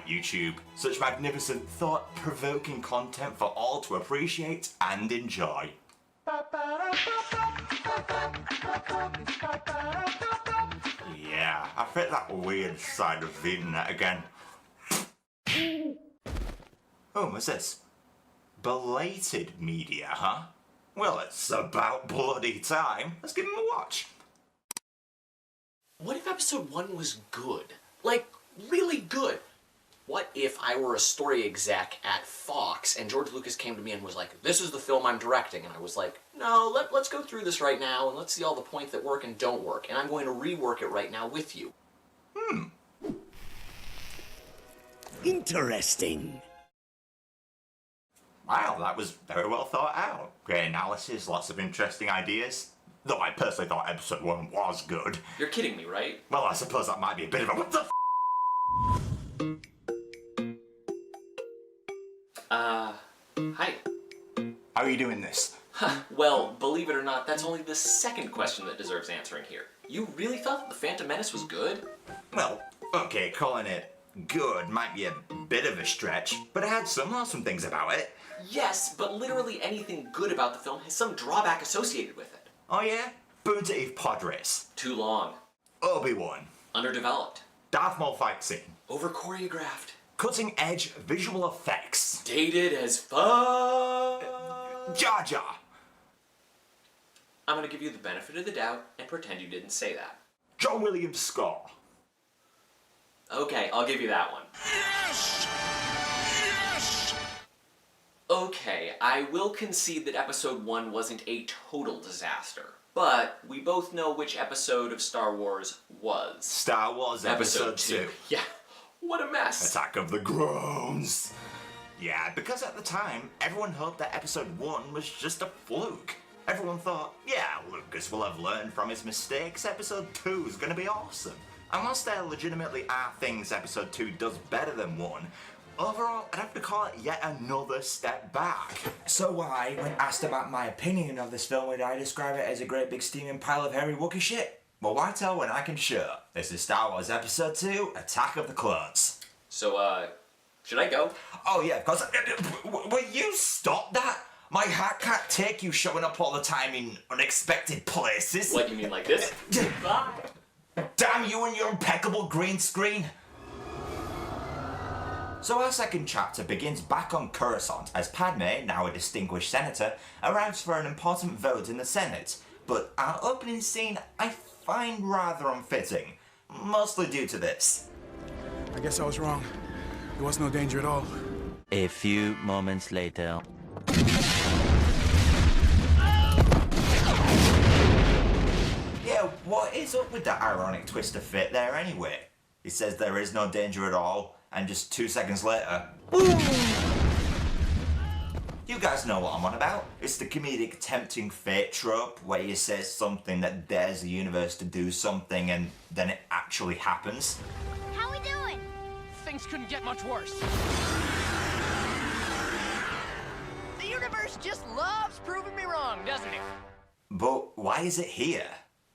YouTube. Such magnificent, thought-provoking content for all to appreciate and enjoy. Yeah, I fit that weird side of the internet again. Oh, what's this? Belated media, huh? Well, it's about bloody time. Let's give him a watch. What if episode 1 was good? Like, really good? What if I were a story exec at Fox and George Lucas came to me and was like, this is the film I'm directing, and I was like, no, let's go through this right now and let's see all the points that work and don't work, and I'm going to rework it right now with you. Interesting. Wow, that was very well thought out. Great analysis, lots of interesting ideas. Though I personally thought episode 1 was good. You're kidding me, right? Well, I suppose that might be a bit of a what the f***? Hi. How are you doing this? Well, believe it or not, that's only the second question that deserves answering here. You really thought that The Phantom Menace was good? Well, okay, calling it good might be a bit of a stretch, but it had some awesome things about it. Yes, but literally anything good about the film has some drawback associated with it. Oh yeah? Boonta Eve pod race. Too long. Obi-Wan. Underdeveloped. Darth Maul fight scene. Over-choreographed. Cutting edge visual effects. Dated as fuck. Jar Jar. I'm gonna give you the benefit of the doubt and pretend you didn't say that. John Williams score. Okay, I'll give you that one. Yes! Yes! Okay, I will concede that episode 1 wasn't a total disaster. But we both know which episode of Star Wars was. Star Wars Episode 2. Yeah, what a mess. Attack of the Groans. Yeah, because at the time, everyone hoped that episode 1 was just a fluke. Everyone thought, yeah, Lucas will have learned from his mistakes, episode 2 is gonna be awesome. And whilst there legitimately are things episode 2 does better than 1, overall, I'd have to call it yet another step back. So why, when asked about my opinion of this film, would I describe it as a great big steaming pile of hairy Wookiee shit? Well, why tell when I can show? This is Star Wars Episode 2, Attack of the Clones. So, should I go? Oh yeah, of course. Will you stop that? My heart can't take you showing up all the time in unexpected places. What, you mean like this? Bye. Damn you and your impeccable green screen! So our second chapter begins back on Coruscant as Padme, now a distinguished senator, arrives for an important vote in the Senate. But our opening scene I find rather unfitting, mostly due to this. I guess I was wrong. There was no danger at all. A few moments later. Yeah, what is up with that ironic twist of fate there anyway? He says there is no danger at all, and just 2 seconds later, boom! You guys know what I'm on about. It's the comedic tempting fate trope where you say something that dares the universe to do something and then it actually happens. How we doing? Things couldn't get much worse. The universe just loves proving me wrong, doesn't it? But why is it here?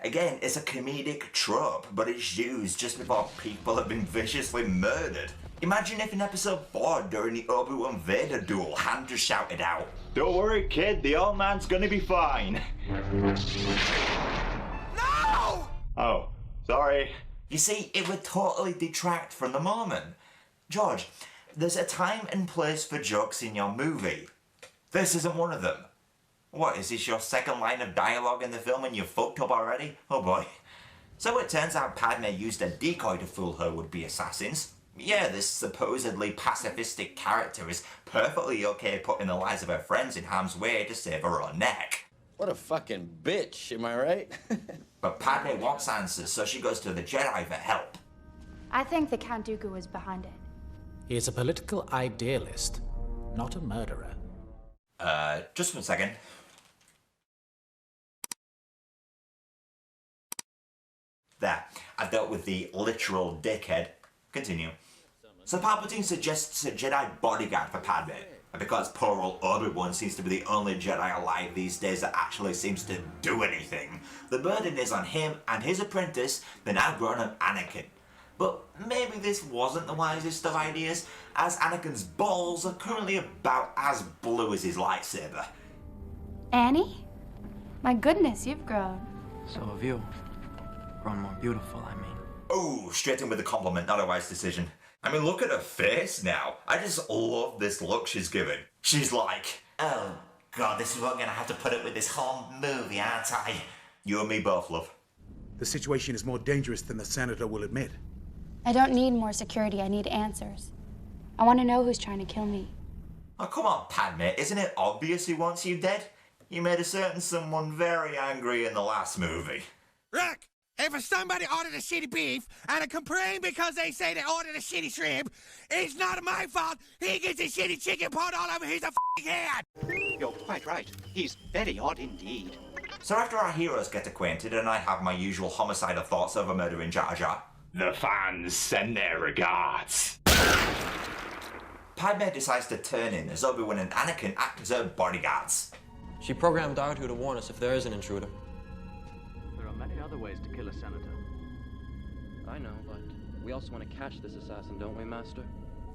Again, it's a comedic trope, but it's used just before people have been viciously murdered. Imagine if in episode 4, during the Obi-Wan Vader duel, Han just shouted out, "Don't worry kid, the old man's gonna be fine." No! Oh, sorry. You see, it would totally detract from the moment. George, there's a time and place for jokes in your movie. This isn't one of them. What, is this your second line of dialogue in the film and you've fucked up already? Oh boy. So it turns out Padme used a decoy to fool her would-be assassins. Yeah, this supposedly pacifistic character is perfectly okay putting the lives of her friends in harm's way to save her own neck. What a fucking bitch, am I right? But Padme wants answers, so she goes to the Jedi for help. I think the Count Dooku was behind it. He is a political idealist, not a murderer. Just 1 second. There, I've dealt with the literal dickhead. Continue. So Palpatine suggests a Jedi bodyguard for Padme, and because poor old Obi-Wan seems to be the only Jedi alive these days that actually seems to do anything, the burden is on him and his apprentice, the now grown-up Anakin. But maybe this wasn't the wisest of ideas, as Anakin's balls are currently about as blue as his lightsaber. Annie? My goodness, you've grown. So have you. Grown more beautiful, I mean. Oh, straight in with a compliment, not a wise decision. I mean, look at her face now. I just love this look she's given. She's like, oh god, this is what I'm gonna have to put up with this whole movie, aren't I? You and me both, love. The situation is more dangerous than the senator will admit. I don't need more security, I need answers. I want to know who's trying to kill me. Oh, come on, Padme, isn't it obvious who wants you dead? You made a certain someone very angry in the last movie. Look, if somebody ordered a shitty beef and I complain because they say they ordered a shitty shrimp, it's not my fault. He gets a shitty chicken poured all over his f***ing head. You're quite right. He's very odd indeed. So after our heroes get acquainted and I have my usual homicidal thoughts over murdering Jar Jar, the fans send their regards. Padme decides to turn in as Obi-Wan and Anakin act as her bodyguards. She programmed R2 to warn us if there is an intruder. There are many other ways to kill a senator. I know, but we also want to catch this assassin, don't we, Master?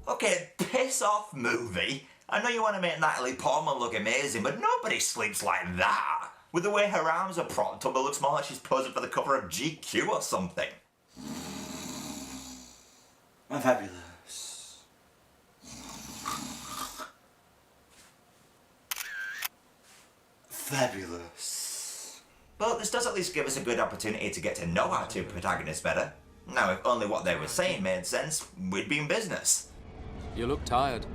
Okay, piss off, movie. I know you want to make Natalie Portman look amazing, but nobody sleeps like that. With the way her arms are propped up, it looks more like she's posing for the cover of GQ or something. I'm fabulous. Fabulous. But this does at least give us a good opportunity to get to know our two protagonists better. Now, if only what they were saying made sense, we'd be in business. You look tired.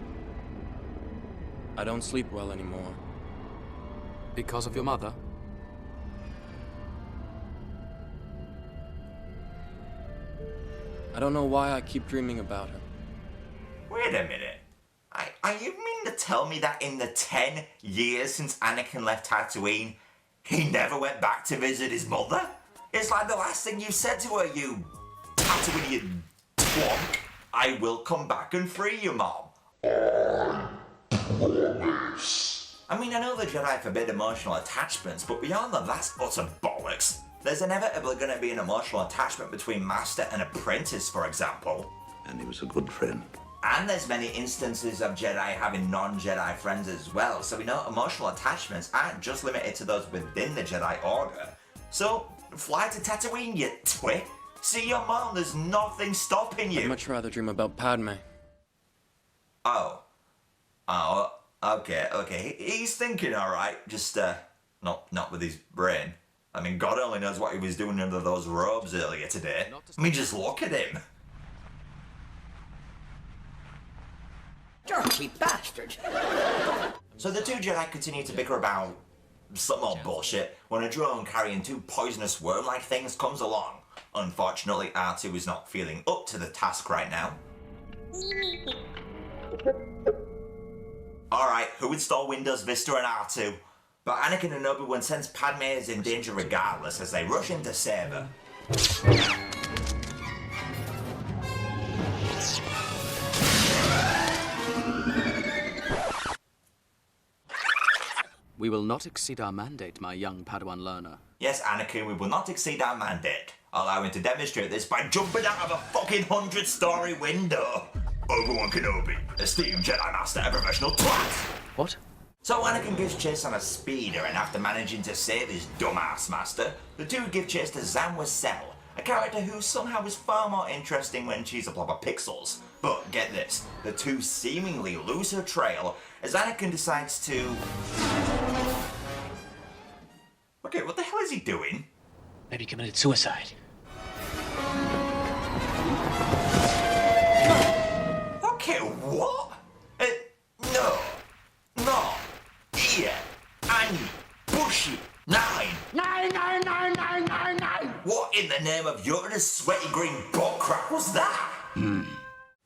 I don't sleep well anymore. Because of your mother? I don't know why I keep dreaming about her. Wait a minute. Are you mean to tell me that in the 10 years since Anakin left Tatooine, he never went back to visit his mother? It's like the last thing you said to her, you Tatooinean twonk. I will come back and free you, Mom. I mean, I know the Jedi forbid emotional attachments, but beyond that, that's utter bollocks. There's inevitably going to be an emotional attachment between master and apprentice, for example. And he was a good friend. And there's many instances of Jedi having non-Jedi friends as well, so we know emotional attachments aren't just limited to those within the Jedi Order. So, fly to Tatooine, you twit. See your mom, there's nothing stopping you. I'd much rather dream about Padme. Oh, okay. He's thinking alright, just, not with his brain. I mean, God only knows what he was doing under those robes earlier today. I mean, just look at him. Dirty bastard. So the two Jedi continue to bicker about some old bullshit when a drone carrying two poisonous worm-like things comes along. Unfortunately, R2 is not feeling up to the task right now. Alright, who would install Windows Vista and R2? But Anakin and Obi-Wan sense Padme is in danger regardless as they rush in to save her. We will not exceed our mandate, my young Padawan learner. Yes, Anakin, we will not exceed our mandate. Allowing to demonstrate this by jumping out of a fucking 100-story window. Obi-Wan Kenobi, esteemed Jedi Master and professional twat. What? So Anakin gives chase on a speeder, and after managing to save his dumbass master, the two give chase to Zam Wesell, a character who somehow is far more interesting when she's a blob of pixels. But get this, the two seemingly lose her trail as Anakin decides to... Okay, what the hell is he doing? Maybe committed suicide. Okay, what? No. Yeah. Annie. Bushi. 9. What in the name of Yoda's sweaty green butt crack was that?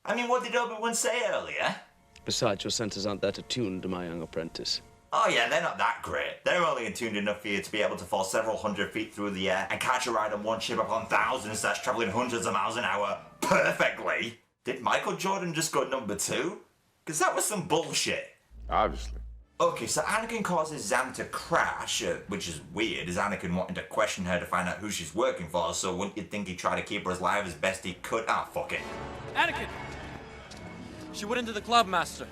I mean, what did Obi-Wan say earlier? Besides, your senses aren't that attuned to my young apprentice. Oh yeah, they're not that great. They're only attuned enough for you to be able to fall several hundred feet through the air and catch a ride on one ship upon thousands that's traveling hundreds of miles an hour perfectly. Did Michael Jordan just go number 2? Because that was some bullshit. Obviously. Okay, so Anakin causes Zam to crash, which is weird, as Anakin wanting to question her to find out who she's working for, so wouldn't you think he'd try to keep her alive as best he could? Ah, fuck it. Anakin! She went into the club, Master.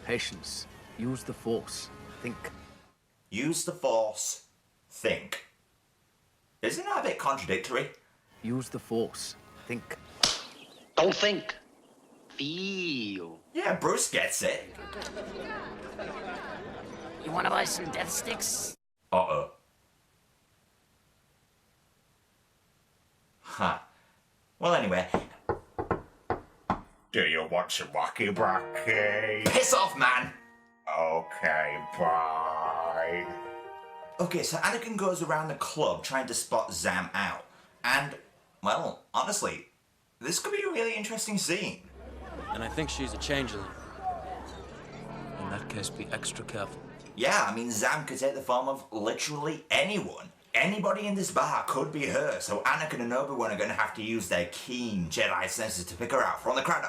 Patience. Use the Force. Think. Use the Force. Think. Isn't that a bit contradictory? Use the Force. Think. Don't think. Feel. Yeah, Bruce gets it. You wanna buy some death sticks? Uh-oh. Huh. Well, anyway. Do you want some wacky bracky? Piss off, man! Okay, bye. Okay, so Anakin goes around the club trying to spot Zam out. And, well, honestly, this could be a really interesting scene. And I think she's a changeling. In that case, be extra careful. Yeah, I mean, Zam could take the form of literally anyone. Anybody in this bar could be her, so Anakin and Obi-Wan are going to have to use their keen Jedi senses to pick her out from the crowd.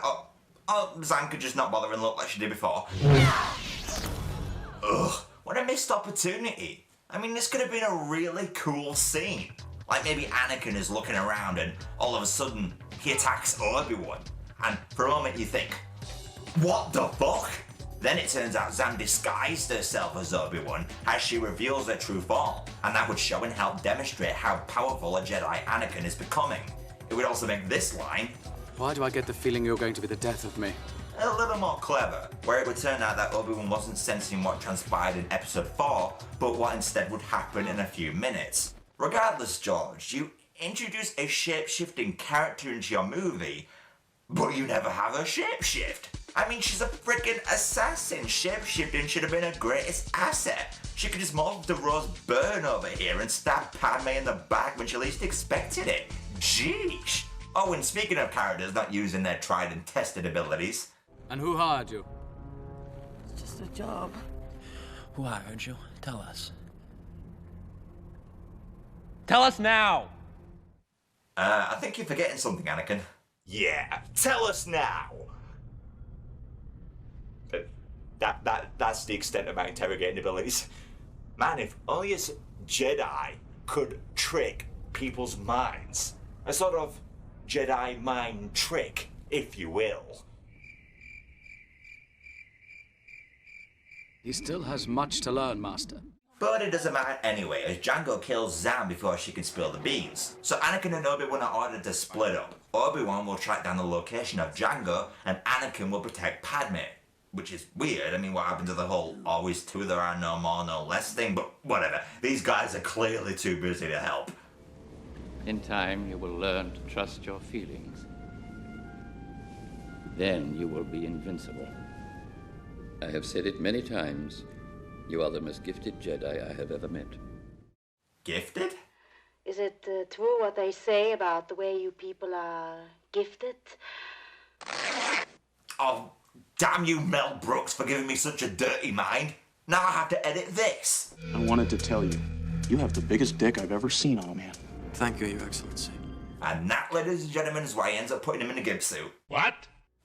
Oh, Zam could just not bother and look like she did before. Ugh, what a missed opportunity. I mean, this could have been a really cool scene. Like maybe Anakin is looking around and all of a sudden he attacks Obi-Wan. And for a moment you think, what the fuck? Then it turns out Zam disguised herself as Obi-Wan as she reveals her true form, and that would show and help demonstrate how powerful a Jedi Anakin is becoming. It would also make this line, Why do I get the feeling you're going to be the death of me? a little more clever, where it would turn out that Obi-Wan wasn't sensing what transpired in Episode 4, but what instead would happen in a few minutes. Regardless, George, you introduce a shape-shifting character into your movie, but you never have her shapeshift. I mean, she's a freaking assassin. Shapeshifting should have been her greatest asset. She could just morph to Rose Byrne over here and stab Padme in the back when she least expected it. Jeesh. Oh, and speaking of characters not using their tried and tested abilities. And who hired you? It's just a job. Who hired you? Tell us. Tell us now! I think you're forgetting something, Anakin. Yeah, tell us now. That's the extent of my interrogating abilities. Man, if only as Jedi could trick people's minds. A sort of Jedi mind trick, if you will. He still has much to learn, Master. But it doesn't matter anyway, as Jango kills Zam before she can spill the beans. So Anakin and Obi-Wan are ordered to split up. Obi-Wan will track down the location of Jango, and Anakin will protect Padme. Which is weird. I mean, what happened to the whole always two there are no more, no less thing? But whatever. These guys are clearly too busy to help. In time, you will learn to trust your feelings. Then you will be invincible. I have said it many times. You are the most gifted Jedi I have ever met. Gifted? Is it true what they say about the way you people are gifted? Oh, damn you, Mel Brooks, for giving me such a dirty mind. Now I have to edit this. I wanted to tell you, you have the biggest dick I've ever seen on a man. Thank you, Your Excellency. And that, ladies and gentlemen, is why he ends up putting him in a gimp suit. What?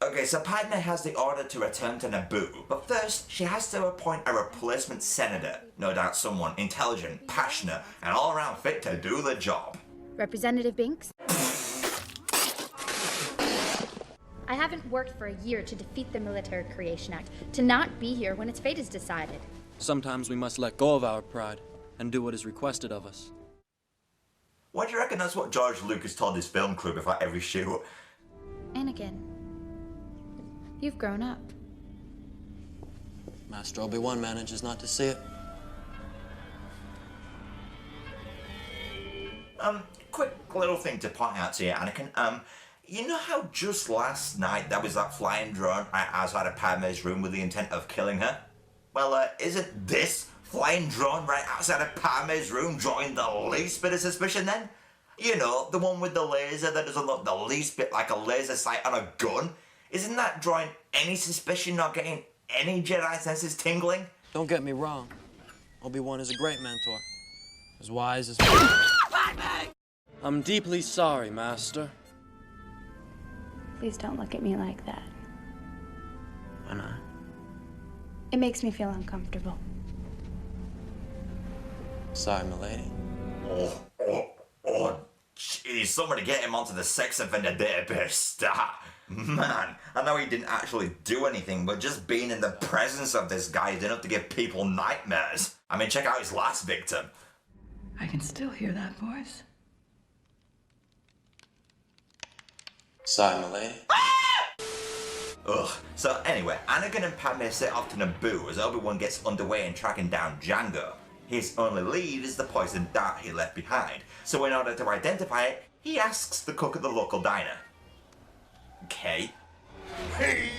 Okay, so Padme has the order to return to Naboo, but first she has to appoint a replacement senator. No doubt someone intelligent, passionate, and all around fit to do the job. Representative Binks? I haven't worked for a year to defeat the Military Creation Act, to not be here when its fate is decided. Sometimes we must let go of our pride and do what is requested of us. Why do you reckon that's what George Lucas told his film crew before every shoot? Anakin, you've grown up. Master Obi-Wan manages not to see it. Quick little thing to point out to you, Anakin. You know how just last night there was that flying drone right outside of Padme's room with the intent of killing her? Well, isn't this flying drone right outside of Padme's room drawing the least bit of suspicion then? You know, the one with the laser that doesn't look the least bit like a laser sight on a gun? Isn't that drawing any suspicion or getting any Jedi senses tingling? Don't get me wrong. Obi-Wan is a great mentor. As wise as... I'm deeply sorry, Master. Please don't look at me like that. Why not? It makes me feel uncomfortable. Sorry, milady. Oh, jeez, somebody get him onto the sex offender database stat. Man, I know he didn't actually do anything, but just being in the presence of this guy is enough to give people nightmares. I mean, check out his last victim. I can still hear that voice. Sorry, milady. Ugh. So anyway, Anakin and Padme set off to Naboo as Obi-Wan gets underway in tracking down Jango. His only lead is the poisoned dart he left behind, so in order to identify it, he asks the cook at the local diner. Okay. Hey,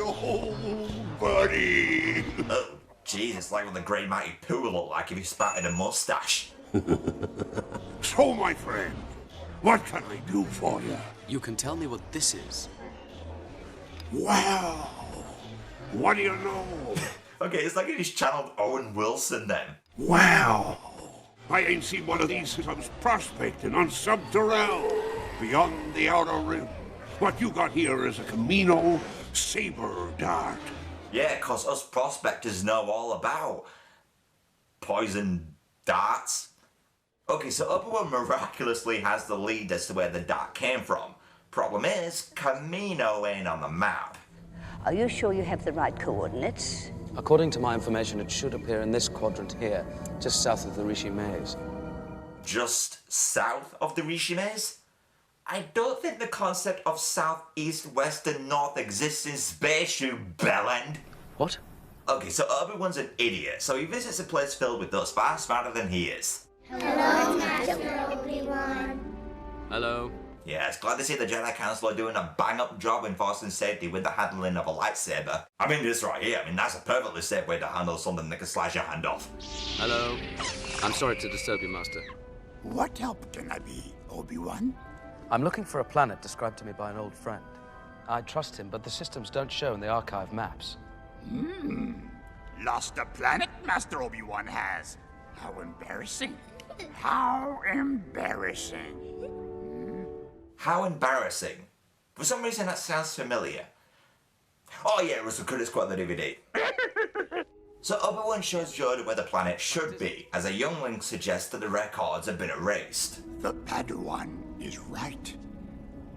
old buddy. Oh, jeez, it's like what the Great Mighty Pooh would look like if he sprouted a mustache. So, my friend, what can I do for you? You can tell me what this is. Wow. What do you know? Okay, it's like he just channeled Owen Wilson then. Wow. I ain't seen one of these since I was prospecting on Subterrell, beyond the Outer Rim. What you got here is a Camino saber dart. Yeah, 'cause us prospectors know all about poison darts. Okay, so Obi-Wan miraculously has the lead as to where the dart came from. Problem is, Camino ain't on the map. Are you sure you have the right coordinates? According to my information, it should appear in this quadrant here, just south of the Rishi Maze. Just south of the Rishi Maze? I don't think the concept of south, east, west, and north exists in space, you bellend. What? Okay, so Obi-Wan's an idiot, so he visits a place filled with those far smarter than he is. Hello, Master Obi-Wan. Hello. Yes, glad to see the Jedi Council are doing a bang-up job enforcing safety with the handling of a lightsaber. I mean, this right here, that's a perfectly safe way to handle something that can slice your hand off. Hello. I'm sorry to disturb you, Master. What help can I be, Obi-Wan? I'm looking for a planet described to me by an old friend. I trust him, but the systems don't show in the archive maps. Lost a planet, Master Obi-Wan has. How embarrassing. How embarrassing. How embarrassing. For some reason that sounds familiar. Oh yeah, it was the Critic Squad the DVD. So Obi-Wan shows Yoda where the planet should be, as a youngling suggests that the records have been erased. The Padawan is right.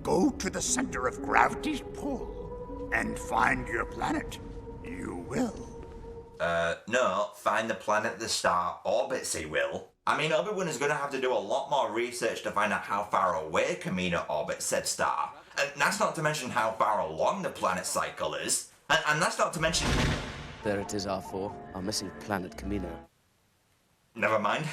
Go to the center of gravity's pull and find your planet. You will. No, find the planet the star orbits, he will. I mean, Obi-Wan is going to have to do a lot more research to find out how far away Camino orbits said star. And that's not to mention how far along the planet's cycle is. And that's not to mention... There it is, R4, our missing planet Camino. Never mind.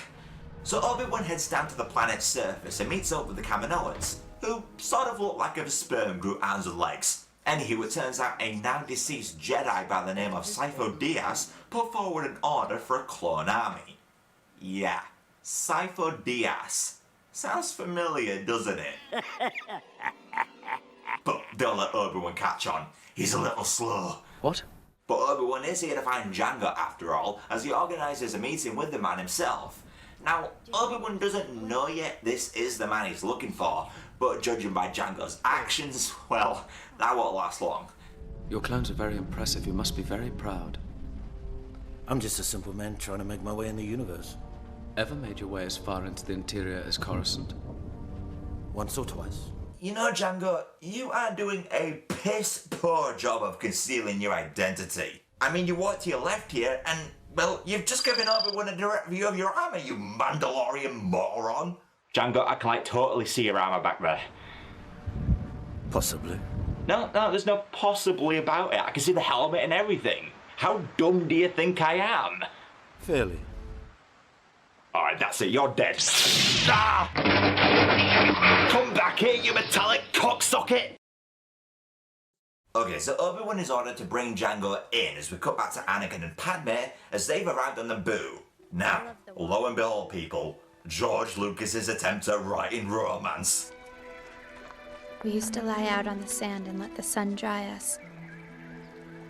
So Obi-Wan heads down to the planet's surface and meets up with the Kaminoans, who sort of look like if a sperm grew arms and legs. Anywho, it turns out a now deceased Jedi by the name of Sifo Dyas put forward an order for a clone army. Yeah, Sifo Dyas. Sounds familiar, doesn't it? But don't let Obi-Wan catch on. He's a little slow. What? But Obi-Wan is here to find Jango after all, as he organises a meeting with the man himself. Now, Obi-Wan doesn't know yet this is the man he's looking for, but judging by Jango's actions, well, that won't last long. Your clones are very impressive. You must be very proud. I'm just a simple man trying to make my way in the universe. Ever made your way as far into the interior as Coruscant? Once or twice. You know, Jango, you are doing a piss-poor job of concealing your identity. I mean, you walk to your left here, and, well, you've just given Obi-Wan a direct view of your armor, you Mandalorian moron. Jango, I can, totally see your armor back there. Possibly. No, there's no possibly about it. I can see the helmet and everything. How dumb do you think I am? Fairly. Alright, that's it. You're dead. Ah! Come back here, you metallic cocksocket! Okay, so Obi-Wan is ordered to bring Jango in as we cut back to Anakin and Padme as they've arrived on Naboo. Now, lo and behold, people, George Lucas's attempt at writing romance. We used to lie out on the sand and let the sun dry us,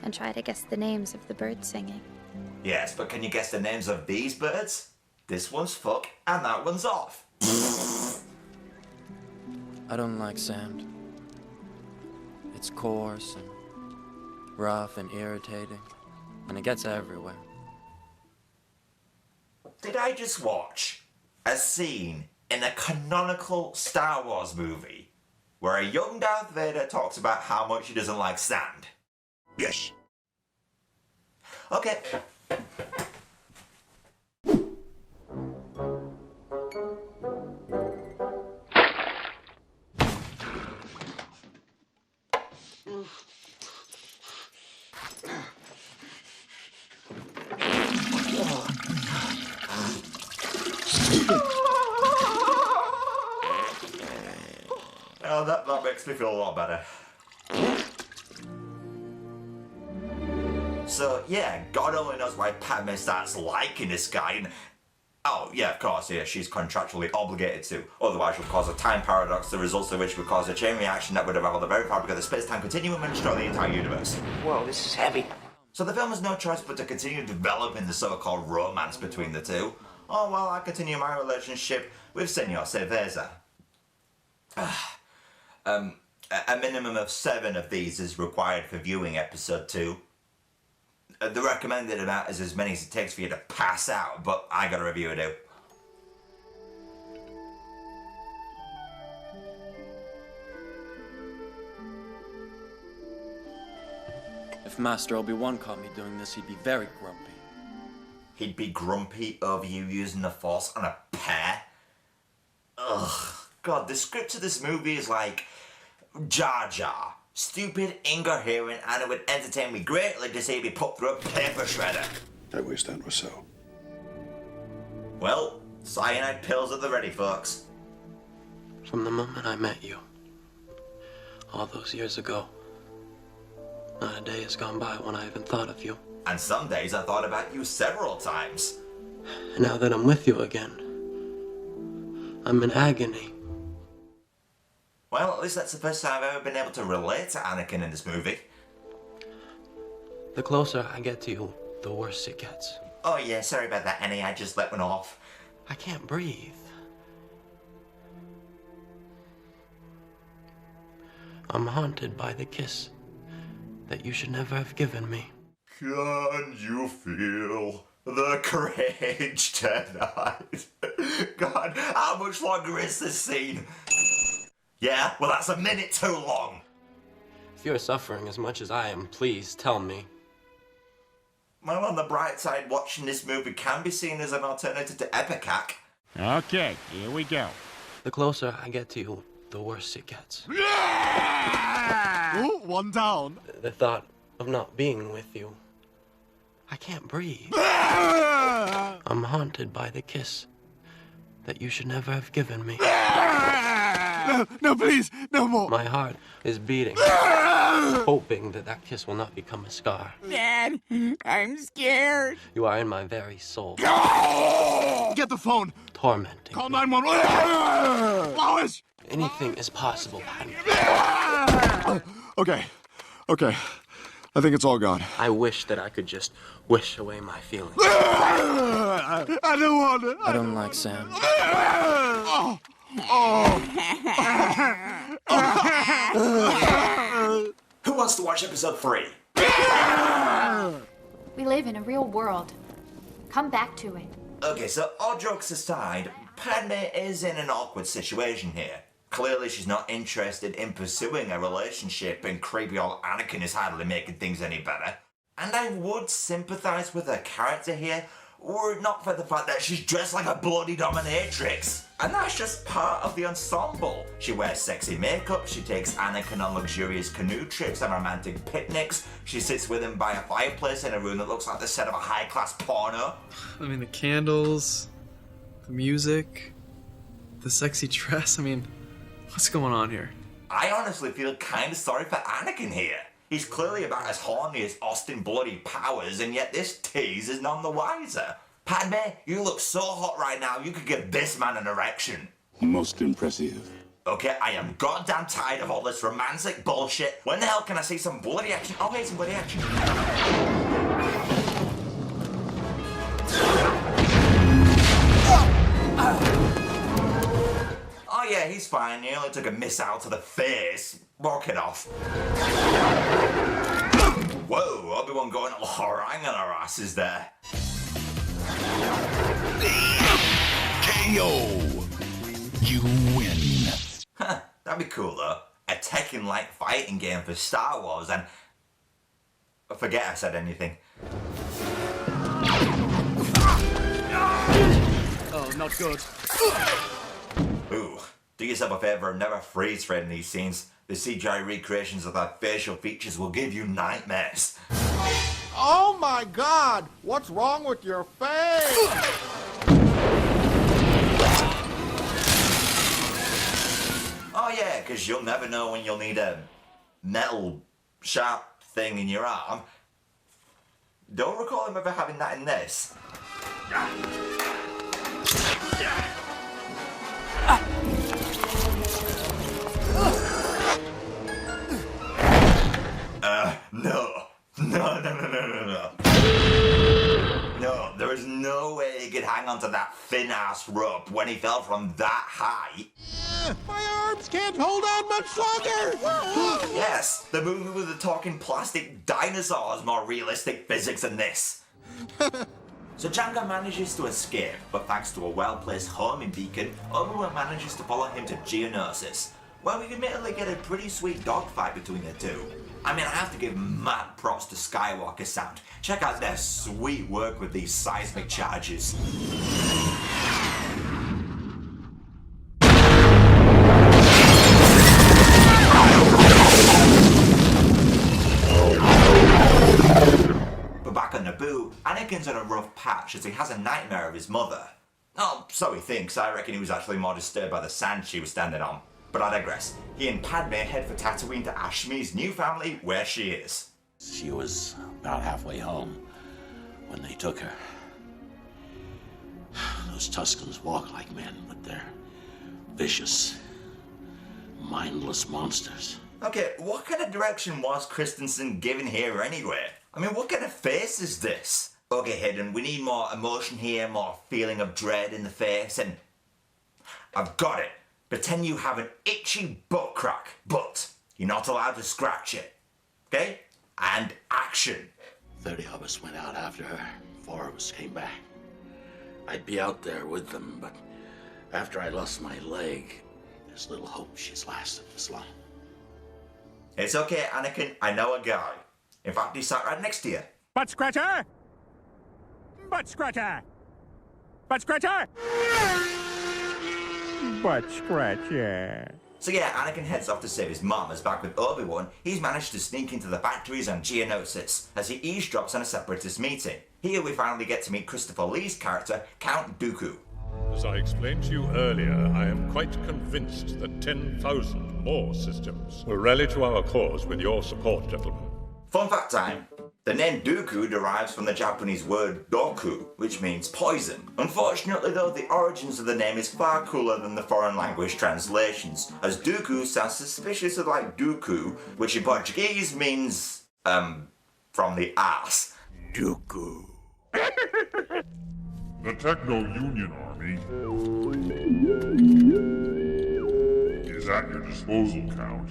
and try to guess the names of the birds singing. Yes, but can you guess the names of these birds? This one's fuck, and that one's off. I don't like sand. It's coarse and rough and irritating. and it gets everywhere. Did I just watch a scene in a canonical Star Wars movie where a young Darth Vader talks about how much he doesn't like sand? Yes. Okay. Oh, that makes me feel a lot better. So, yeah, God only knows why Padme starts liking this guy, and... Oh, yeah, of course, yeah, she's contractually obligated to. Otherwise, she'll cause a time paradox, the results of which would cause a chain reaction that would unravel the very fabric of the space-time continuum and destroy the entire universe. Whoa, this is heavy. So the film has no choice but to continue developing the so-called romance between the two. Oh, well, I continue my relationship with Senor Cerveza. A minimum of 7 of these is required for viewing episode 2. The recommended amount is as many as it takes for you to pass out, but I got a review to do. If Master Obi-Wan caught me doing this, he'd be very grumpy. He'd be grumpy over you using the Force on a pair? Ugh. God, the script of this movie is like Jar Jar. Stupid, incoherent, and it would entertain me greatly to see it be put through a paper shredder. I wish that was so. Well, cyanide pills at the ready, folks. From the moment I met you, all those years ago, not a day has gone by when I haven't thought of you. And some days I thought about you several times. And now that I'm with you again, I'm in agony. Well, at least that's the first time I've ever been able to relate to Anakin in this movie. The closer I get to you, the worse it gets. Oh yeah, sorry about that, Annie. I just let one off. I can't breathe. I'm haunted by the kiss that you should never have given me. Can you feel the cringe tonight? God, how much longer is this scene? Yeah, well that's a minute too long. If you're suffering as much as I am, please tell me. Well, on the bright side, watching this movie can be seen as an alternative to Epicac. Okay, here we go. The closer I get to you, the worse it gets. Ooh, one down. The thought of not being with you. I can't breathe. I'm haunted by the kiss that you should never have given me. No, please, no more. My heart is beating, hoping that that kiss will not become a scar. Dad, I'm scared. You are in my very soul. Get the phone. Tormenting. Call 911. Lois! Anything is possible, Padme. Okay. I think it's all gone. I wish that I could just wish away my feelings. I don't want to. I don't like Sam. Who wants to watch episode 3? We live in a real world. Come back to it. Okay, so all jokes aside, Padme is in an awkward situation here. Clearly she's not interested in pursuing a relationship, and creepy old Anakin is hardly making things any better. And I would sympathise with her character here, were it not for the fact that she's dressed like a bloody dominatrix. And that's just part of the ensemble. She wears sexy makeup, she takes Anakin on luxurious canoe trips and romantic picnics, she sits with him by a fireplace in a room that looks like the set of a high-class porno. I mean, the candles, the music, the sexy dress, I mean, what's going on here? I honestly feel kind of sorry for Anakin here. He's clearly about as horny as Austin Bloody Powers, and yet this tease is none the wiser. Padme, you look so hot right now, you could give this man an erection. Most impressive. Okay, I am goddamn tired of all this romantic bullshit. When the hell can I see some bloody action? Oh, hey, some bloody action. Oh yeah, he's fine. He only took a missile to the face. Walk it off. Whoa, Obi-Wan going orang on our asses there. KO. You win. Huh, that'd be cool though. A Tekken-like fighting game for Star Wars and... I forget I said anything. Oh, not good. Ooh, do yourself a favour and never freeze frame these scenes. The CGI recreations of their facial features will give you nightmares. Oh my God! What's wrong with your face? Oh yeah, because you'll never know when you'll need a metal sharp thing in your arm. Don't recall him ever having that in this. No, there is no way he could hang on to that thin-ass rope when he fell from that high. My arms can't hold on much longer! Yes, the movie with the talking plastic dinosaurs more realistic physics than this. So Jango manages to escape, but thanks to a well-placed homing beacon, Obi-Wan manages to follow him to Geonosis, where we admittedly get a pretty sweet dogfight between the two. I mean, I have to give mad props to Skywalker Sound. Check out their sweet work with these seismic charges. But back on Naboo, Anakin's in a rough patch as he has a nightmare of his mother. Oh, so he thinks. I reckon he was actually more disturbed by the sand she was standing on. But I digress. He and Padme head for Tatooine to Ashmi's new family, where she is. She was about halfway home when they took her. Those Tuskens walk like men, but they're vicious, mindless monsters. Okay, what kind of direction was Christensen given here anyway? I mean, what kind of face is this? Okay, Hayden, we need more emotion here, more feeling of dread in the face, and... I've got it. Pretend you have an itchy butt crack, but you're not allowed to scratch it. Okay? And action. 30 of us went out after her. 4 of us came back. I'd be out there with them, but after I lost my leg, there's little hope she's lasted this long. It's okay, Anakin. I know a guy. In fact, he sat right next to you. Butt scratcher! Butt scratcher! Butt scratcher! Butt scratcher. So yeah, Anakin heads off to save his mom as back with Obi-Wan, he's managed to sneak into the factories on Geonosis as he eavesdrops on a separatist meeting. Here we finally get to meet Christopher Lee's character, Count Dooku. As I explained to you earlier, I am quite convinced that 10,000 more systems will rally to our cause with your support, gentlemen. Fun fact time. The name Dooku derives from the Japanese word doku, which means poison. Unfortunately though, the origins of the name is far cooler than the foreign language translations, as Dooku sounds suspiciously like Dooku, which in Portuguese means, from the ass. Dooku. The Techno-Union Army is at your disposal, Count.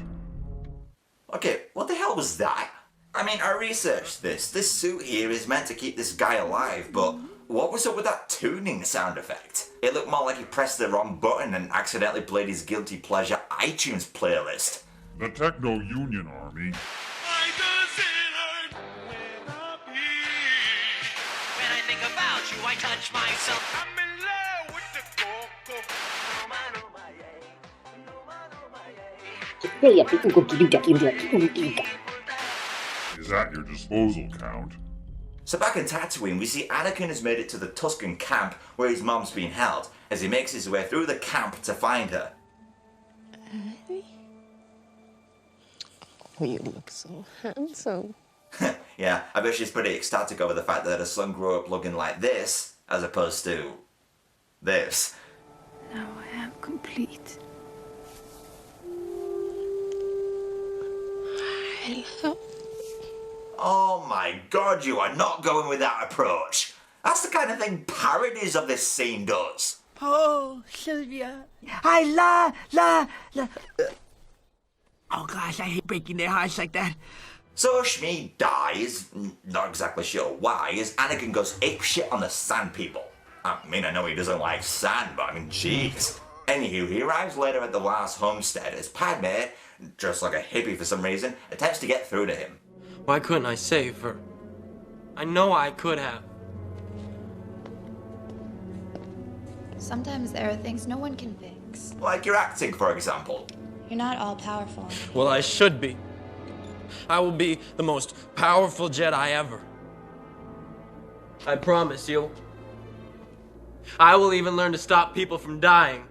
Okay, what the hell was that? I mean, I researched this. This suit here is meant to keep this guy alive, but what was up with that tuning sound effect? It looked more like he pressed the wrong button and accidentally played his guilty pleasure iTunes playlist. The Techno-Union Army. When I think about you, I touch myself. I'm in love with the coco. Is at your disposal, Count. So back in Tatooine, we see Anakin has made it to the Tusken camp where his mom's being held, as he makes his way through the camp to find her. Oh, you look so handsome. Yeah, I bet she's pretty ecstatic over the fact that her son grew up looking like this, as opposed to this. Now I am complete. I love. Oh my god, you are not going with that approach. That's the kind of thing parodies of this scene does. Oh, Sylvia. La. Oh gosh, I hate breaking their hearts like that. So Shmi dies, not exactly sure why, as Anakin goes apeshit on the Sand People. I mean, I know he doesn't like sand, but I mean, jeez. Anywho, he arrives later at the last homestead as Padme, dressed like a hippie for some reason, attempts to get through to him. Why couldn't I save her? I know I could have. Sometimes there are things no one can fix. Like your acting, for example. You're not all powerful. Well, I should be. I will be the most powerful Jedi ever. I promise you. I will even learn to stop people from dying.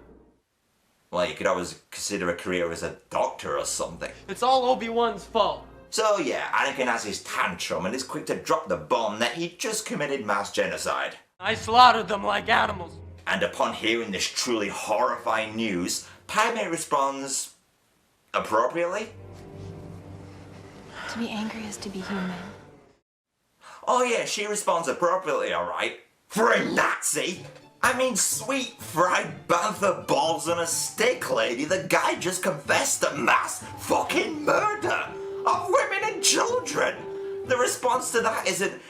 Well, you could always consider a career as a doctor or something. It's all Obi-Wan's fault. So yeah, Anakin has his tantrum and is quick to drop the bomb that he just committed mass genocide. I slaughtered them like animals. And upon hearing this truly horrifying news, Padme responds appropriately. To be angry is to be human. Oh yeah, she responds appropriately, alright. For a Nazi! I mean, sweet fried bantha balls on a stick, lady. The guy just confessed to mass fucking murder of women and children. The response to that isn't,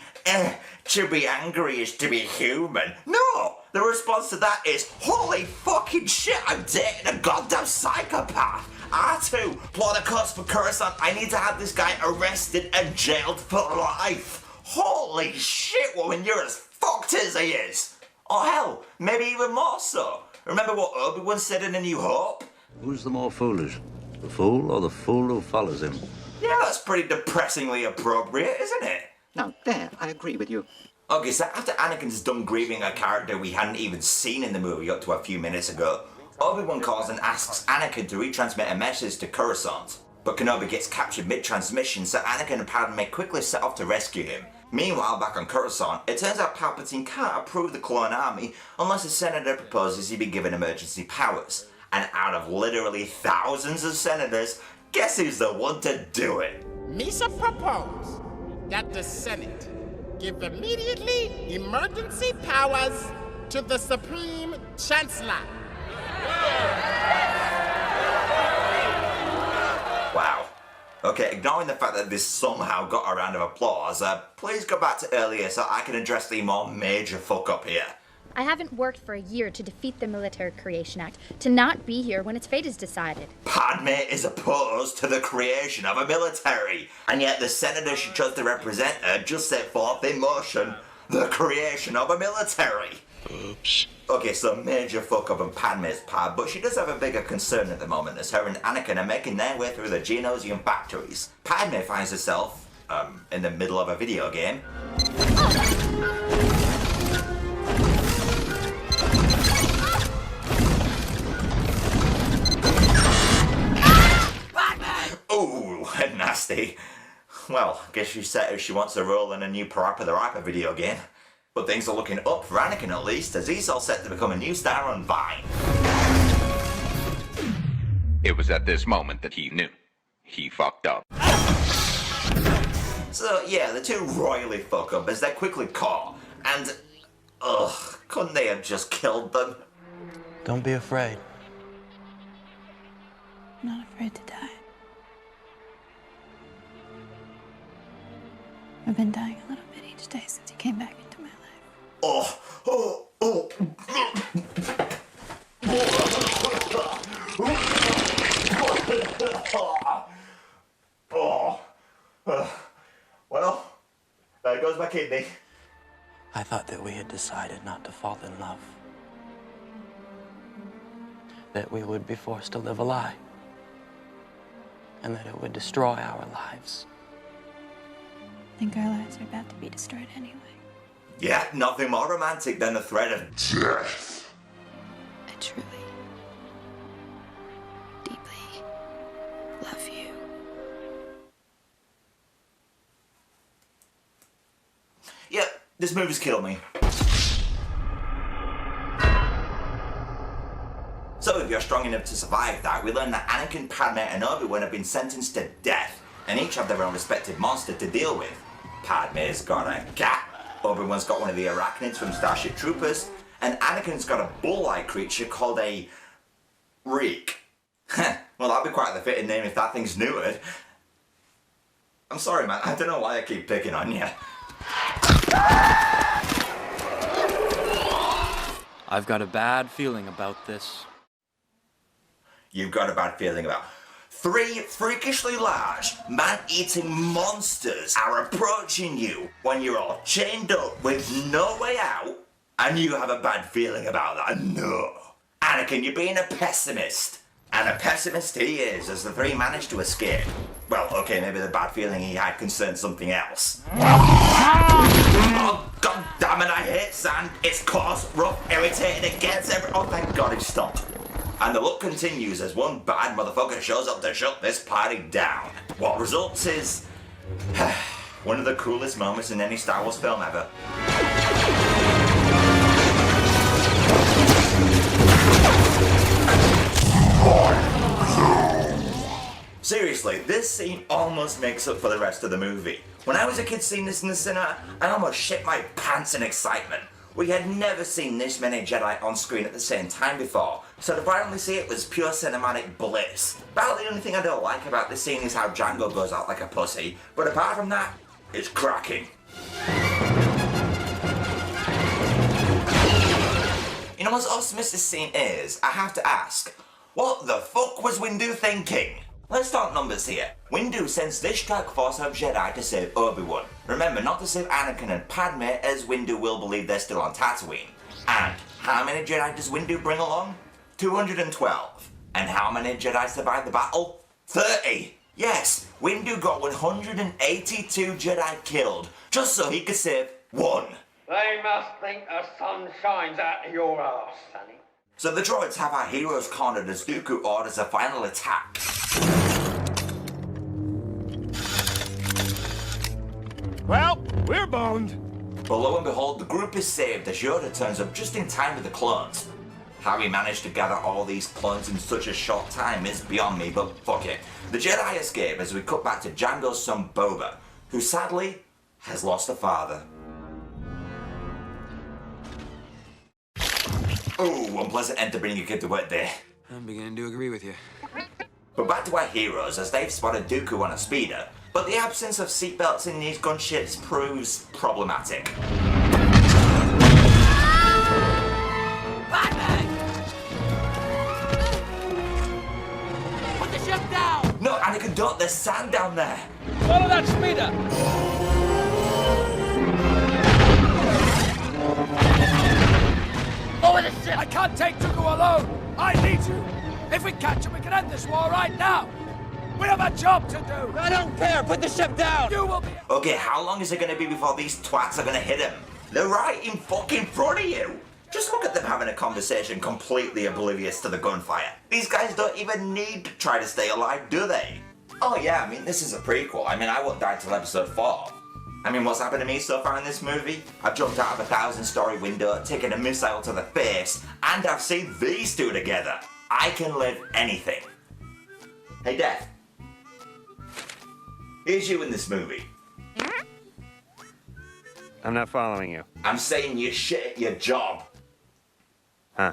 to be angry is to be human. No! The response to that is, holy fucking shit, I'm dating a goddamn psychopath. R2, plot a course for Coruscant. I need to have this guy arrested and jailed for life. Holy shit, woman, you're as fucked as he is. Or hell, maybe even more so. Remember what Obi-Wan said in A New Hope? Who's the more foolish? The fool or the fool who follows him? Yeah, that's pretty depressingly appropriate, isn't it? Now, there, I agree with you. Okay, so after Anakin's done grieving a character we hadn't even seen in the movie up to a few minutes ago, Obi-Wan calls and asks Anakin to retransmit a message to Coruscant. But Kenobi gets captured mid-transmission, so Anakin and Padme quickly set off to rescue him. Meanwhile, back on Coruscant, it turns out Palpatine can't approve the clone army unless a senator proposes he be given emergency powers. And out of literally thousands of senators, guess who's the one to do it? Misa propose that the Senate give immediately emergency powers to the Supreme Chancellor. Wow. Okay, ignoring the fact that this somehow got a round of applause, please go back to earlier so I can address the more major fuck up here. I haven't worked for a year to defeat the Military Creation Act, to not be here when its fate is decided. Padme is opposed to the creation of a military, and yet the senator she chose to represent her just set forth in motion the creation of a military. Oops. Okay, so major fuck up on Padme's part, but she does have a bigger concern at the moment as her and Anakin are making their way through the Geonosian factories. Padme finds herself, in the middle of a video game. Ooh, nasty. Well, guess she said if she wants a role in a new Parappa the Rapper video game. But things are looking up for Anakin at least, as he's all set to become a new star on Vine. It was at this moment that he knew. He fucked up. So yeah, the two royally fuck up as they're quickly caught, and couldn't they have just killed them? Don't be afraid. I'm not afraid to die. I've been dying a little bit each day since you came back into my life. Well, there goes my kidney. I thought that we had decided not to fall in love. That we would be forced to live a lie. And that it would destroy our lives. I think our lives are about to be destroyed anyway. Yeah, nothing more romantic than the threat of death. I truly, deeply love you. Yeah, this movie's killed me. So if you're strong enough to survive that, we learn that Anakin, Padme and Obi-Wan have been sentenced to death, and each have their own respective monster to deal with. Padme's got a cat, Obi-Wan's got one of the arachnids from Starship Troopers, and Anakin's got a bull-like creature called a reek. Well, that'd be quite the fitting name if that thing's neutered. I'm sorry, man. I don't know why I keep picking on you. I've got a bad feeling about this. You've got a bad feeling about... 3 freakishly large, man-eating monsters are approaching you when you're all chained up with no way out, and you have a bad feeling about that. No. Anakin, you're being a pessimist. And a pessimist he is, as the 3 managed to escape. Well, okay, maybe the bad feeling he had concerned something else. Oh, god damn it, I hate sand. It's coarse, rough, irritating, it gets every... Oh, thank god it stopped. And the look continues as one bad motherfucker shows up to shut this party down. What results is... one of the coolest moments in any Star Wars film ever. Seriously, this scene almost makes up for the rest of the movie. When I was a kid seeing this in the cinema, I almost shit my pants in excitement. We had never seen this many Jedi on screen at the same time before, so to finally see it was pure cinematic bliss. About the only thing I don't like about this scene is how Jango goes out like a pussy, but apart from that, it's cracking. You know what's awesome as this scene is? I have to ask, what the fuck was Windu thinking? Let's talk numbers here. Windu sends this dark force of Jedi to save Obi-Wan. Remember, not to save Anakin and Padme, as Windu will believe they're still on Tatooine. And how many Jedi does Windu bring along? 212. And how many Jedi survived the battle? 30. Yes, Windu got 182 Jedi killed, just so he could save 1. They must think the sun shines out of your ass, sonny. So the droids have our heroes cornered as Dooku orders a final attack. Well, we're boned. But lo and behold, the group is saved as Yoda turns up just in time with the clones. How he managed to gather all these clones in such a short time is beyond me, but fuck it. The Jedi escape as we cut back to Jango's son Boba, who sadly has lost a father. Oh, unpleasant end to bring your kid to work day. I'm beginning to agree with you. But back to our heroes as they've spotted Dooku on a speeder, but the absence of seatbelts in these gunships proves problematic. Put the ship down! No, Anakin, don't, there's sand down there! Follow that speeder! Over the ship! I can't take Dooku alone! I need you! If we catch him, we can end this war right now! We have a job to do! I don't care! Put the ship down! You will be... Okay, how long is it gonna be before these twats are gonna hit him? They're right in fucking front of you! Just look at them having a conversation completely oblivious to the gunfire. These guys don't even need to try to stay alive, do they? Oh yeah, I mean, this is a prequel. I mean, I won't die till episode 4. I mean, what's happened to me so far in this movie? I've jumped out of a 1,000-story window, taken a missile to the face, and I've seen these two together. I can live anything. Hey, Death. Here's you in this movie. I'm not following you. I'm saying you shit at your job. Huh?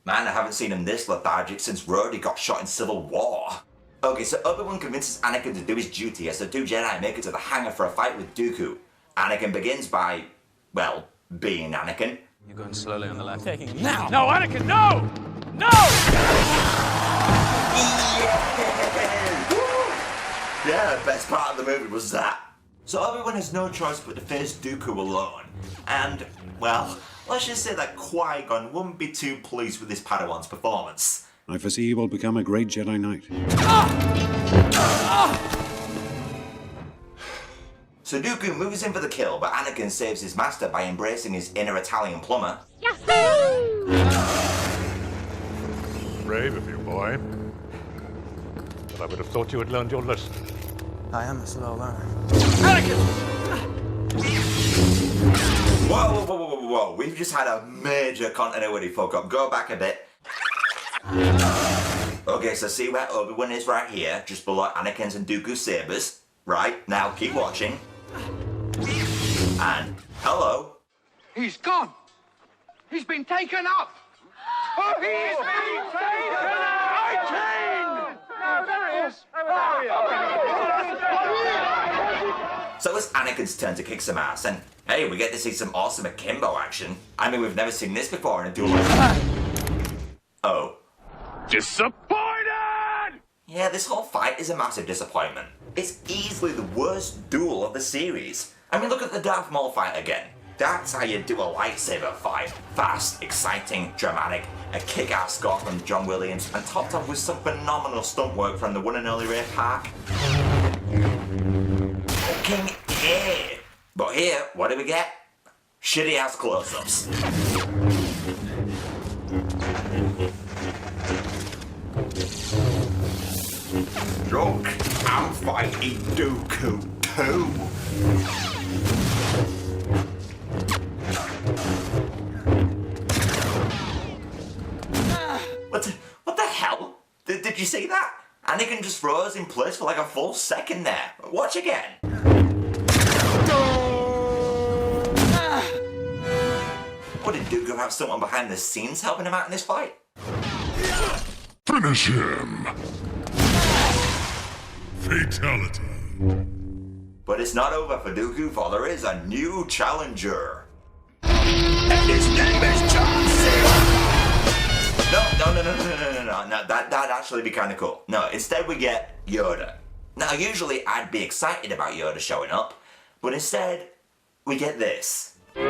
Man, I haven't seen him this lethargic since Rhodey got shot in Civil War. Okay, so Obi-Wan convinces Anakin to do his duty as the 2 Jedi make it to the hangar for a fight with Dooku. Anakin begins by, well, being Anakin. You're going slowly on the left. Taking now! No, Anakin, no! No! Yeah, the best part of the movie was that. So Obi-Wan has no choice but to face Dooku alone. And, well, let's just say that Qui-Gon wouldn't be too pleased with his Padawan's performance. I foresee he will become a great Jedi Knight. So Dooku moves in for the kill, but Anakin saves his master by embracing his inner Italian plumber. Brave of you, boy. But I would have thought you had learned your lesson. I am a slow learner. Whoa, whoa, whoa, whoa, whoa. We've just had a major continuity fuck up. Go back a bit. Okay, so see where Obi-Wan is right here, just below Anakin's and Dooku's sabers. Right, now keep watching. And, hello. He's gone! He's been taken up! Oh, he's been taken up! No, there he is! So it's Anakin's turn to kick some ass, and hey, we get to see some awesome akimbo action. I mean, we've never seen this before in a duel like Oh. Disappointed! Yeah, this whole fight is a massive disappointment. It's easily the worst duel of the series. I mean, look at the Darth Maul fight again. That's how you do a lightsaber fight. Fast, exciting, dramatic, a kick-ass score from John Williams, and topped off with some phenomenal stunt work from the one and only Ray Park. Fucking A! But here, what do we get? Shitty-ass close-ups. Look, I'm fighting Dooku too. What the hell? Did you see that? Anakin just froze in place for like a full second there. Watch again. What, did Dooku have someone behind the scenes helping him out in this fight? Finish him! Fatality. But it's not over for Dooku, for there is a new challenger. And his name is John Cena! No, that'd actually be kind of cool. No, instead we get Yoda. Now, usually I'd be excited about Yoda showing up, but instead, we get this. Yeah,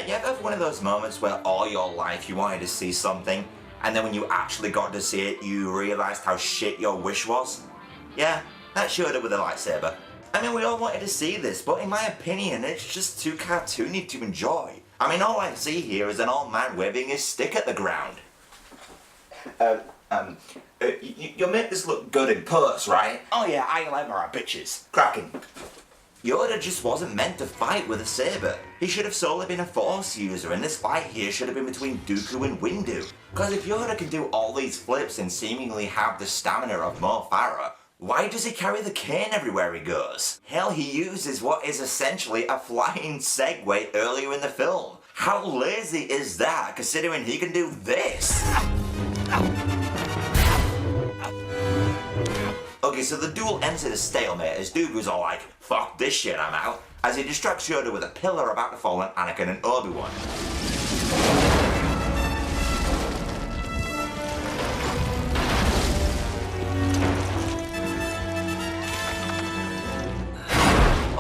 you ever have one of those moments where all your life you wanted to see something, and then when you actually got to see it, you realised how shit your wish was? Yeah, that's Yoda with a lightsaber. I mean, we all wanted to see this, but in my opinion, it's just too cartoony to enjoy. I mean, all I see here is an old man waving his stick at the ground. You'll make this look good in post, right? Oh yeah, I like our bitches. Cracking. Yoda just wasn't meant to fight with a saber. He should have solely been a Force user, and this fight here should have been between Dooku and Windu. Because if Yoda can do all these flips and seemingly have the stamina of Mo Farah, why does he carry the cane everywhere he goes? Hell, he uses what is essentially a flying Segway earlier in the film. How lazy is that, considering he can do this? Okay, so the duel ends at a stalemate as Dooku's all like, fuck this shit, I'm out, as he distracts Yoda with a pillar about to fall on Anakin and Obi-Wan.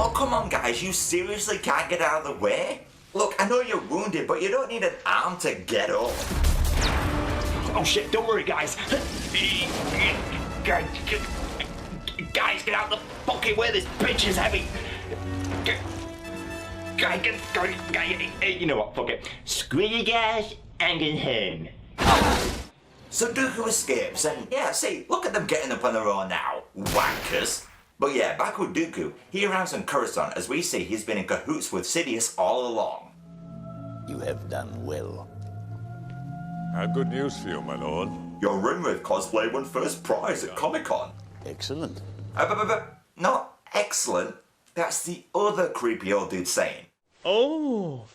Oh, come on, guys, you seriously can't get out of the way? Look, I know you're wounded, but you don't need an arm to get up. Oh shit, don't worry, guys. Guys, get out the fucking way, this bitch is heavy. You know what, fuck it. Screw you guys, and get him. So Dooku escapes, and yeah, see, look at them getting up on their own now. Wankers. But yeah, back with Dooku, he arrives on Coruscant as we see he's been in cahoots with Sidious all along. You have done well. I have good news for you, my lord. Your Rimworth cosplay won first prize at Comic-Con. Excellent. Not excellent. That's the other creepy old dude saying. Oh,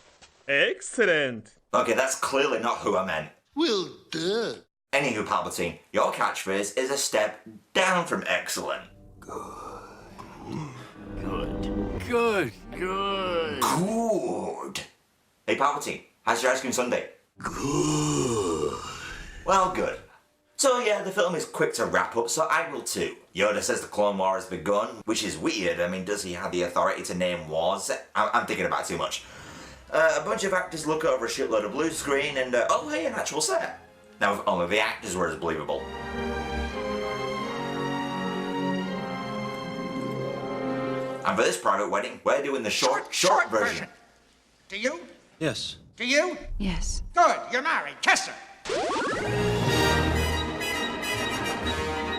excellent. Okay, that's clearly not who I meant. Well done. Anywho, Palpatine, your catchphrase is a step down from excellent. Good. Good. Hey, Palpatine, how's your ice cream sundae? Good. Well, good. So yeah, the film is quick to wrap up, so I will too. Yoda says the Clone War has begun, which is weird. I mean, does he have the authority to name wars? I'm thinking about it too much. A bunch of actors look over a shitload of blue screen and, oh hey, an actual set. Now, if only the actors were as believable. And for this private wedding, we're doing the short version. Do you? Yes. Do you? Yes. Good, you're married. Kiss her.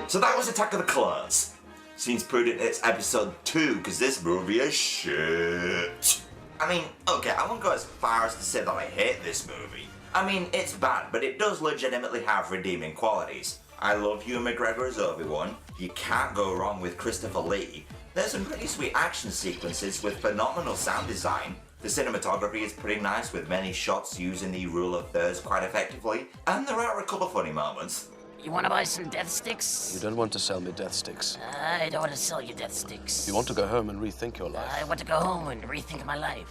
So that was Attack of the Clones. Seems prudent it's episode 2, because this movie is shit. I mean, okay, I won't go as far as to say that I hate this movie. I mean, it's bad, but it does legitimately have redeeming qualities. I love Ewan McGregor as Obi-Wan. You can't go wrong with Christopher Lee. There's some pretty sweet action sequences with phenomenal sound design. The cinematography is pretty nice with many shots using the rule of thirds quite effectively. And there are a couple funny moments. You want to buy some death sticks? You don't want to sell me death sticks. I don't want to sell you death sticks. You want to go home and rethink your life. I want to go home and rethink my life.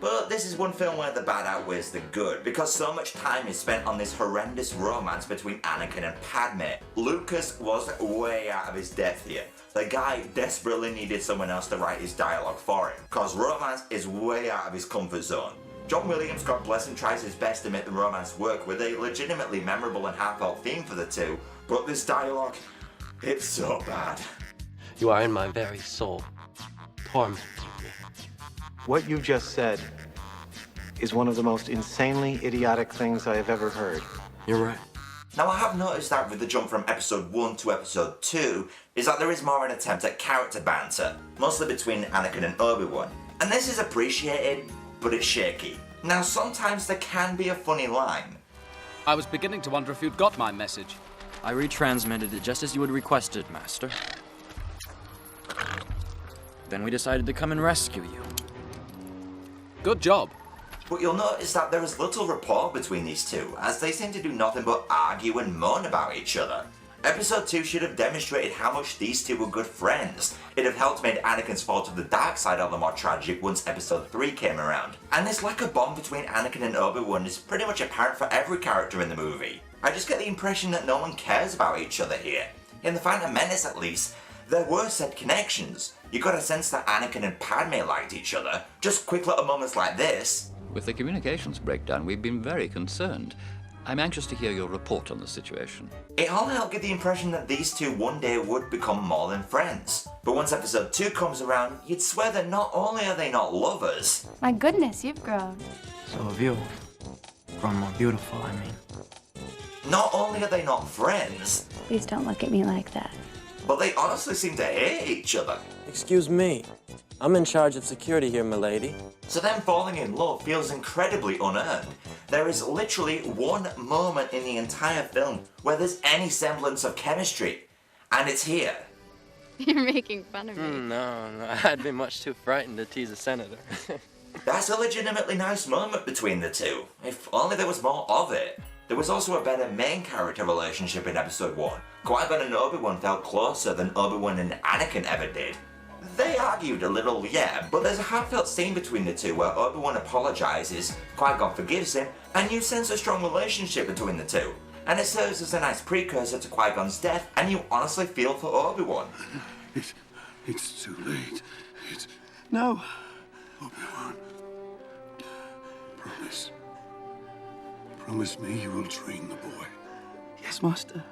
But this is one film where the bad outweighs the good, because so much time is spent on this horrendous romance between Anakin and Padme. Lucas was way out of his depth here. The guy desperately needed someone else to write his dialogue for him, cause romance is way out of his comfort zone. John Williams, God bless him, tries his best to make the romance work with a legitimately memorable and heartfelt theme for the two, but this dialogue, it's so bad. You are in my very soul, tormenting me. What you just said is one of the most insanely idiotic things I have ever heard. You're right. Now I have noticed that with the jump from episode 1 to episode 2, is that there is more an attempt at character banter, mostly between Anakin and Obi-Wan. And this is appreciated, but it's shaky. Now sometimes there can be a funny line. I was beginning to wonder if you'd got my message. I retransmitted it just as you had requested, Master. Then we decided to come and rescue you. Good job. But you'll notice that there is little rapport between these two, as they seem to do nothing but argue and moan about each other. Episode 2 should have demonstrated how much these two were good friends. It'd have helped make Anakin's fall to the dark side all the more tragic once episode 3 came around. And this lack of bond between Anakin and Obi-Wan is pretty much apparent for every character in the movie. I just get the impression that no one cares about each other here. In The Phantom Menace at least, there were said connections. You got a sense that Anakin and Padme liked each other. Just quick little moments like this. With the communications breakdown, we've been very concerned. I'm anxious to hear your report on the situation. It all helped give the impression that these two one day would become more than friends. But once episode 2 comes around, you'd swear that not only are they not lovers... My goodness, you've grown. So have you. Grown more beautiful, I mean. Not only are they not friends... Please don't look at me like that. But they honestly seem to hate each other. Excuse me. I'm in charge of security here, milady. So them falling in love feels incredibly unearned. There is literally one moment in the entire film where there's any semblance of chemistry. And it's here. You're making fun of me. No, I'd be much too frightened to tease a senator. That's a legitimately nice moment between the two. If only there was more of it. There was also a better main character relationship in episode 1. Qui-Gon and Obi-Wan felt closer than Obi-Wan and Anakin ever did. They argued a little, yeah, but there's a heartfelt scene between the two where Obi-Wan apologizes, Qui-Gon forgives him, and you sense a strong relationship between the two. And it serves as a nice precursor to Qui-Gon's death, and you honestly feel for Obi-Wan. It's too late. No. Obi-Wan. Promise me you will train the boy. Yes, Master.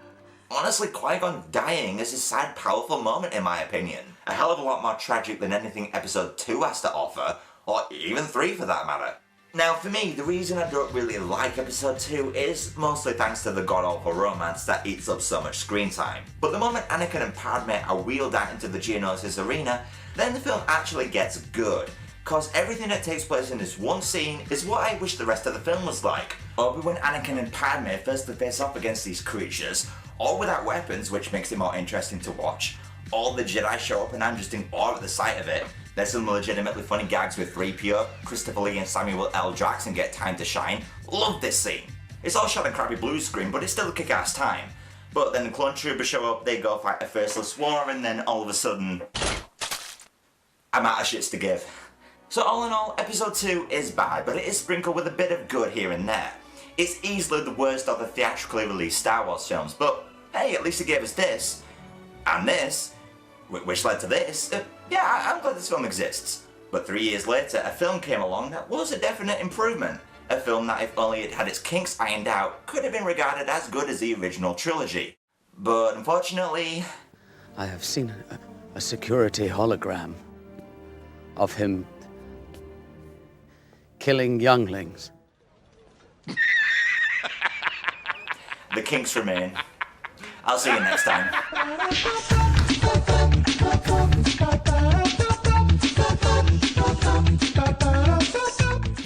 Honestly, Qui-Gon dying is a sad, powerful moment in my opinion. A hell of a lot more tragic than anything episode 2 has to offer, or even 3 for that matter. Now for me, the reason I don't really like episode 2 is mostly thanks to the god-awful romance that eats up so much screen time. But the moment Anakin and Padme are wheeled out into the Geonosis arena, then the film actually gets good. Cause everything that takes place in this one scene is what I wish the rest of the film was like. Obi-Wan, Anakin and Padme first to face off against these creatures, all without weapons, which makes it more interesting to watch. All the Jedi show up and I'm just in awe at the sight of it. There's some legitimately funny gags with 3PO, Christopher Lee and Samuel L. Jackson get time to shine. Love this scene. It's all shot on crappy blue screen, but it's still a kick-ass time. But then the clone troopers show up, they go fight a faceless war, and then all of a sudden, I'm out of shits to give. So all in all, episode 2 is bad, but it is sprinkled with a bit of good here and there. It's easily the worst of the theatrically released Star Wars films, but hey, at least it gave us this. And this, which led to this. Yeah, I'm glad this film exists. But 3 years later, a film came along that was a definite improvement. A film that, if only it had its kinks ironed out, could have been regarded as good as the original trilogy. But unfortunately... I have seen a security hologram of him killing younglings. The kinks remain. I'll see you next time.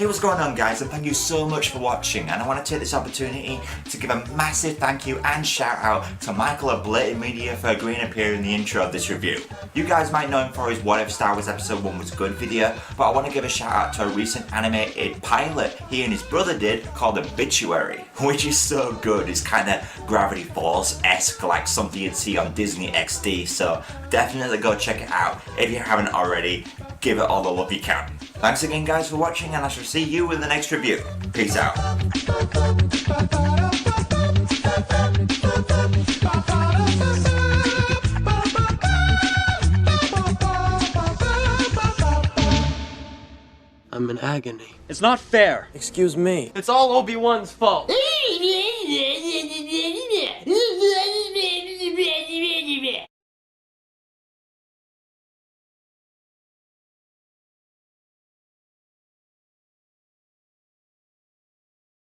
Hey, what's going on, guys, and thank you so much for watching, and I want to take this opportunity to give a massive thank you and shout out to Michael of Blatant Media for agreeing to appear in the intro of this review. You guys might know him for his What If Star Wars Episode 1 Was Good video, but I want to give a shout out to a recent animated pilot he and his brother did called Obituary, which is so good. It's kind of Gravity Falls-esque, like something you'd see on Disney XD, so definitely go check it out. If you haven't already, give it all the love you can. Thanks again, guys, for watching, and I shall see you in the next review. Peace out. I'm in agony. It's not fair. Excuse me. It's all Obi-Wan's fault.